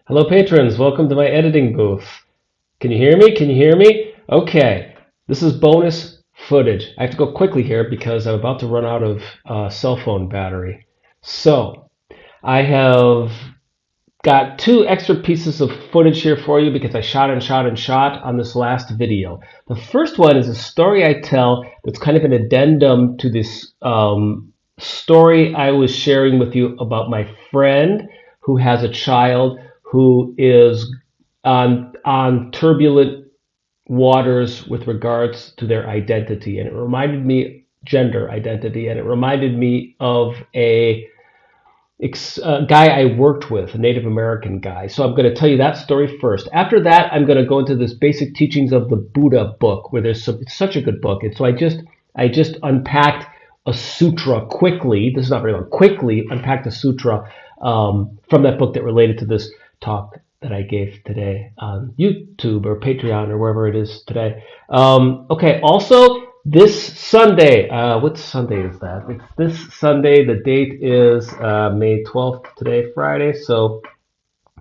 Hello, patrons. Welcome to my editing booth. Can you hear me? Can you hear me? Okay. This is bonus footage. I have to go quickly here because I'm about to run out of cell phone battery. So, I have got two extra pieces of footage here for you because I shot and shot and shot on this last video. The first one is a story I tell that's kind of an addendum to this story I was sharing with you about my friend who has a child who is on turbulent waters with regards to their identity. And it reminded me, gender identity, and it reminded me of a guy I worked with, a Native American guy. So I'm going to tell you that story first. After that, I'm going to go into this basic teachings of the Buddha book, where it's such a good book. And so I just unpacked a sutra quickly. This is not very long. Quickly unpacked a sutra from that book that related to this talk that I gave today on YouTube or Patreon or wherever it is today. Okay. Also, this Sunday, what Sunday is that? It's this Sunday. The date is May 12th today, Friday. So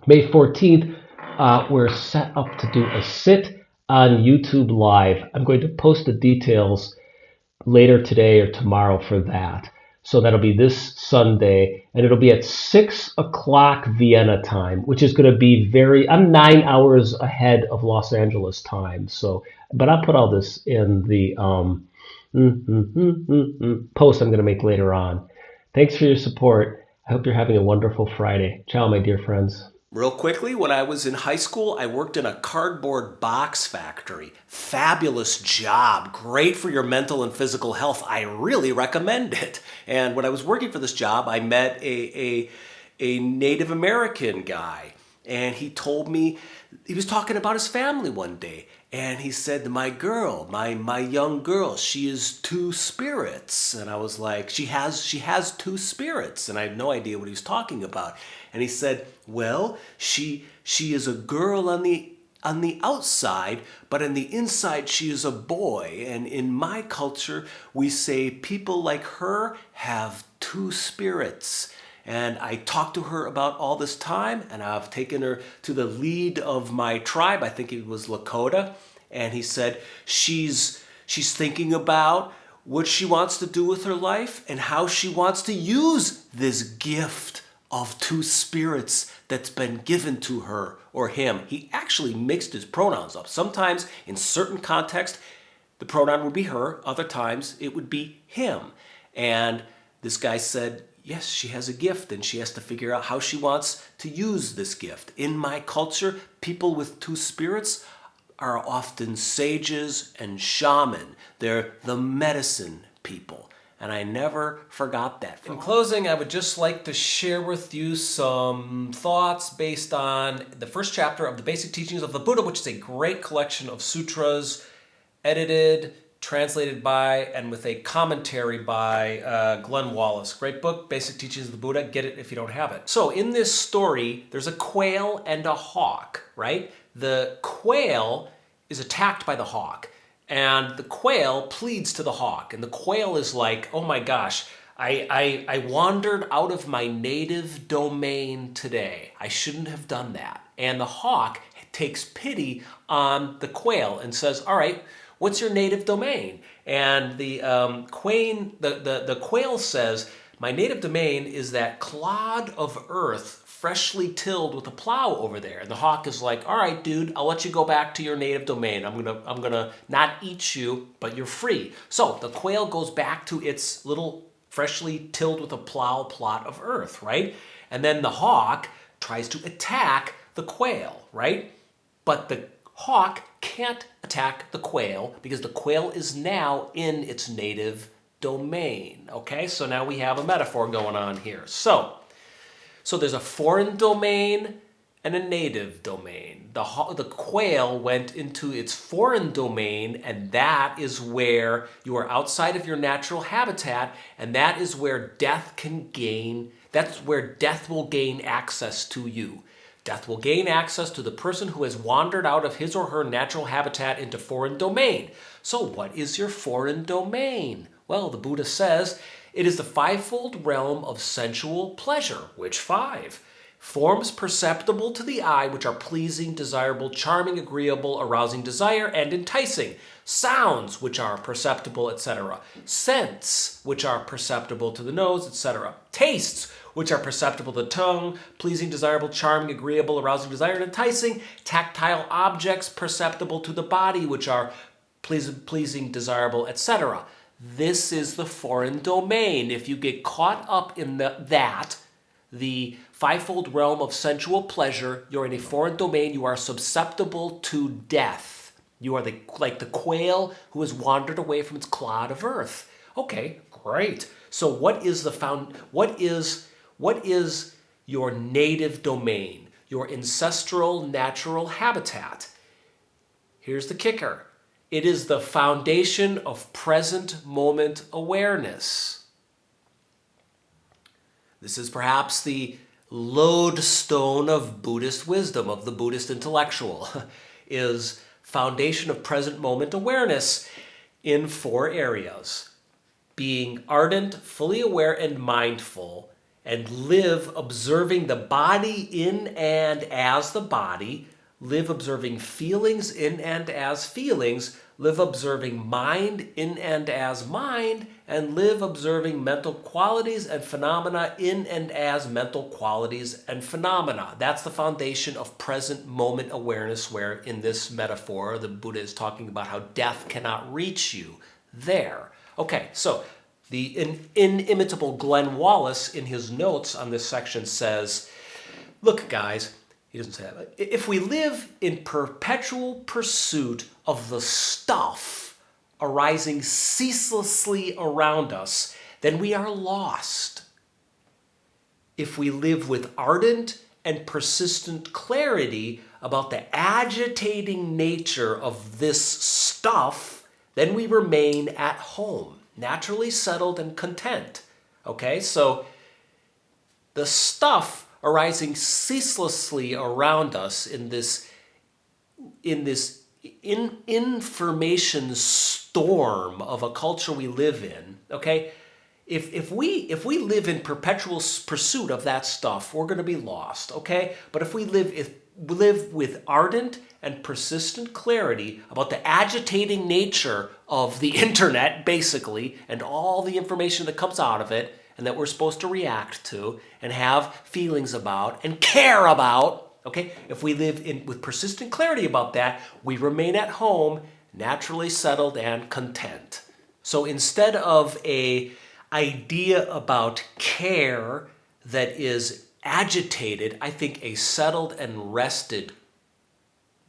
May 14th, we're set up to do a sit on YouTube Live. I'm going to post the details later today or tomorrow for that. So that'll be this Sunday, and it'll be at 6 o'clock Vienna time, which is going to be I'm 9 hours ahead of Los Angeles time. So, but I'll put all this in the post I'm going to make later on. Thanks for your support. I hope you're having a wonderful Friday. Ciao, my dear friends. Real quickly, when I was in high school, I worked in a cardboard box factory. Fabulous job. Great for your mental and physical health. I really recommend it. And when I was working for this job, I met a Native American guy. And he told me, he was talking about his family one day. And he said, my girl, my young girl, she is two spirits. And I was like, she has two spirits. And I had no idea what he was talking about. And he said, well, she is a girl on the outside, but on the inside she is a boy. And in my culture, we say people like her have two spirits. And I talked to her about all this time, and I've taken her to the lead of my tribe. I think it was Lakota. And he said, she's thinking about what she wants to do with her life and how she wants to use this gift of two spirits that's been given to her or him. He actually mixed his pronouns up. Sometimes in certain context, the pronoun would be her. Other times it would be him. And this guy said, yes, she has a gift and she has to figure out how she wants to use this gift. In my culture, people with two spirits are often sages and shaman. They're the medicine people. And I never forgot that. In closing, I would just like to share with you some thoughts based on the first chapter of the Basic Teachings of the Buddha, which is a great collection of sutras, edited, translated by, and with a commentary by Glenn Wallace. Great book, Basic Teachings of the Buddha. Get it if you don't have it. So in this story, there's a quail and a hawk, right? The quail is attacked by the hawk. And the quail pleads to the hawk. And the quail is like, oh my gosh, I wandered out of my native domain today. I shouldn't have done that. And the hawk takes pity on the quail and says, all right, what's your native domain? And the quail says, my native domain is that clod of earth freshly tilled with a plow over there. And the hawk is like, all right, dude, I'll let you go back to your native domain. I'm gonna not eat you, but you're free. So the quail goes back to its little freshly tilled with a plow plot of earth, right? And then the hawk tries to attack the quail, right? But the hawk can't attack the quail because the quail is now in its native domain, okay? So now we have a metaphor going on here. So there's a foreign domain and a native domain. The quail went into its foreign domain, and that is where you are outside of your natural habitat, and that is where that's where death will gain access to you. Death will gain access to the person who has wandered out of his or her natural habitat into foreign domain. So what is your foreign domain? Well, the Buddha says, it is the fivefold realm of sensual pleasure. Which five? Forms perceptible to the eye, which are pleasing, desirable, charming, agreeable, arousing desire, and enticing. Sounds, which are perceptible, etc. Scents, which are perceptible to the nose, etc. Tastes, which are perceptible to the tongue, pleasing, desirable, charming, agreeable, arousing desire, and enticing. Tactile objects perceptible to the body, which are pleasing, desirable, etc. This is the foreign domain. If you get caught up in the fivefold realm of sensual pleasure, you're in a foreign domain. You are susceptible to death. You are like the quail who has wandered away from its clod of earth. Okay, great. So what is your native domain, your ancestral natural habitat? Here's the kicker. It is the foundation of present moment awareness. This is perhaps the lodestone of Buddhist wisdom, of the Buddhist intellectual, is foundation of present moment awareness in 4 areas. Being ardent, fully aware, and mindful, and live observing the body in and as the body, live observing feelings in and as feelings, live observing mind in and as mind, and live observing mental qualities and phenomena in and as mental qualities and phenomena. That's the foundation of present moment awareness, where in this metaphor, the Buddha is talking about how death cannot reach you there. Okay, so the inimitable Glenn Wallace in his notes on this section says, look, guys, he doesn't say that. If we live in perpetual pursuit of the stuff arising ceaselessly around us, then we are lost. If we live with ardent and persistent clarity about the agitating nature of this stuff, then we remain at home, naturally settled and content. Okay, so the stuff arising ceaselessly around us in this information storm of a culture we live in, okay? If we live in perpetual pursuit of that stuff, we're going to be lost, okay? But if we live with ardent and persistent clarity about the agitating nature of the internet, basically, and all the information that comes out of it, and that we're supposed to react to and have feelings about and care about, okay? If we live with persistent clarity about that, we remain at home, naturally settled and content. So instead of a idea about care that is agitated, I think a settled and rested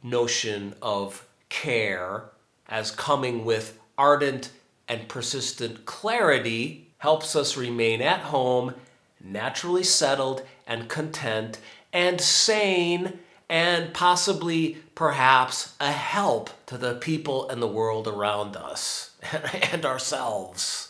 notion of care as coming with ardent and persistent clarity helps us remain at home, naturally settled and content and sane, and possibly, perhaps, a help to the people and the world around us and ourselves.